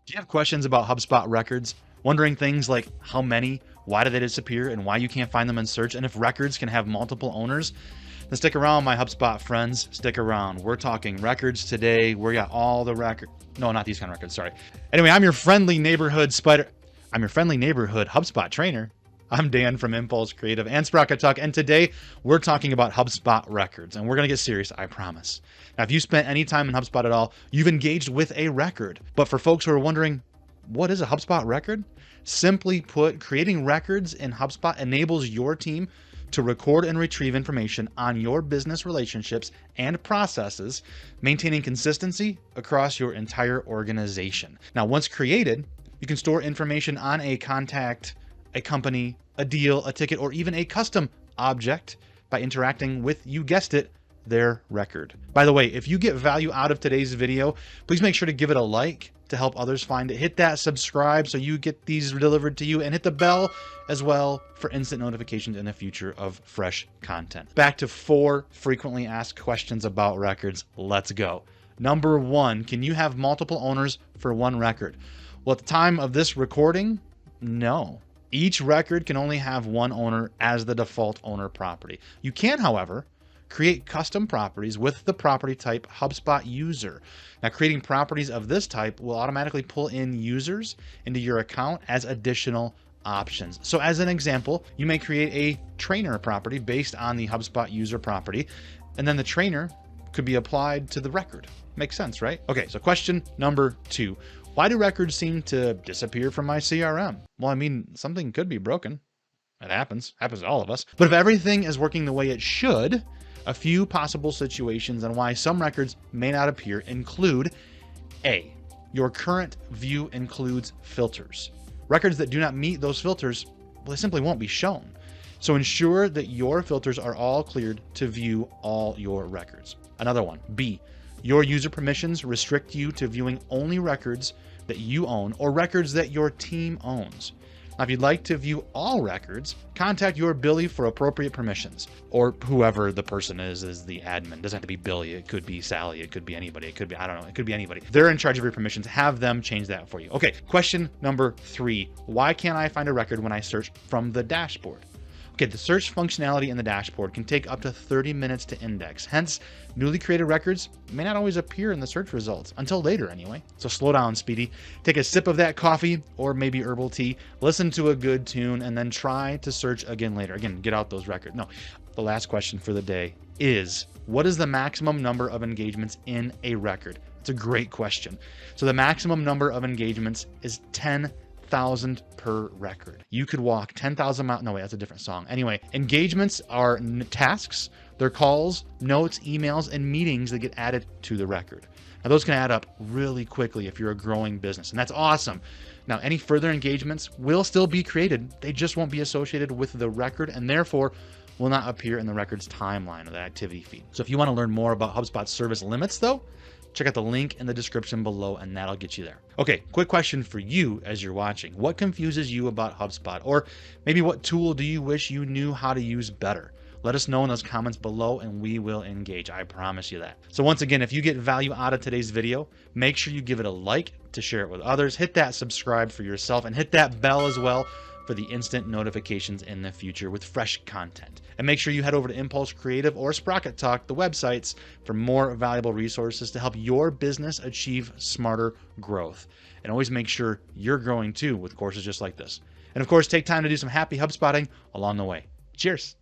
Do you have questions about HubSpot records? Wondering things like how many, why did they disappear, and why you can't find them in search, and if records can have multiple owners? Then stick around, my HubSpot friends. Stick around. We're talking records today. We got all the records. No, not these kind of records. Sorry. Anyway, I'm your friendly neighborhood HubSpot trainer. I'm Dan from Impulse Creative and Sprocket Talk, and today we're talking about HubSpot records, and we're going to get serious, I promise. Now, if you spent any time in HubSpot at all, you've engaged with a record. But for folks who are wondering, what is a HubSpot record? Simply put, creating records in HubSpot enables your team to record and retrieve information on your business relationships and processes, maintaining consistency across your entire organization. Now, once created, you can store information on a contact, a company, a deal, a ticket, or even a custom object by interacting with, you guessed it, their record. By the way, if you get value out of today's video, please make sure to give it a like to help others find it. Hit that subscribe so you get these delivered to you, and hit the bell as well for instant notifications in the future of fresh content. Back to 4 frequently asked questions about records. Let's go. Number 1, can you have multiple owners for one record? Well, at the time of this recording, no. Each record can only have one owner as the default owner property. You can, however, create custom properties with the property type HubSpot user. Now, creating properties of this type will automatically pull in users into your account as additional options. So as an example, you may create a trainer property based on the HubSpot user property, and then the trainer could be applied to the record. Makes sense, right? Okay, so question number 2. Why do records seem to disappear from my CRM? Well, I mean, something could be broken. It happens to all of us. But if everything is working the way it should, a few possible situations on why some records may not appear include: A, your current view includes filters. Records that do not meet those filters, well, they simply won't be shown. So ensure that your filters are all cleared to view all your records. Another one, B, your user permissions restrict you to viewing only records that you own or records that your team owns. Now, if you'd like to view all records, contact your Billy for appropriate permissions, or whoever the person is the admin. It doesn't have to be Billy. It could be Sally. It could be anybody. It could be, I don't know. It could be anybody. They're in charge of your permissions. Have them change that for you. Okay. Question number 3. Why can't I find a record when I search from the dashboard? Okay, the search functionality in the dashboard can take up to 30 minutes to index. Hence, newly created records may not always appear in the search results, until later anyway. So slow down, Speedy. Take a sip of that coffee or maybe herbal tea, listen to a good tune, and then try to search again later. Again, get out those records. No, the last question for the day is, what is the maximum number of engagements in a record? It's a great question. So the maximum number of engagements is 10,000 per record. You could walk 10,000 miles. No, wait, that's a different song. Anyway, engagements are tasks. They're calls, notes, emails, and meetings that get added to the record. Now, those can add up really quickly if you're a growing business, and that's awesome. Now, any further engagements will still be created. They just won't be associated with the record, and therefore will not appear in the record's timeline or the activity feed. So if you want to learn more about HubSpot service limits, though, check out the link in the description below, and that'll get you there. Okay, quick question for you as you're watching. What confuses you about HubSpot? Or maybe what tool do you wish you knew how to use better? Let us know in those comments below and we will engage. I promise you that. So once again, if you get value out of today's video, make sure you give it a like to share it with others. Hit that subscribe for yourself and hit that bell as well for the instant notifications in the future with fresh content. And make sure you head over to Impulse Creative or Sprocket Talk, the websites, for more valuable resources to help your business achieve smarter growth. And always make sure you're growing too with courses just like this. And of course, take time to do some happy HubSpotting along the way. Cheers.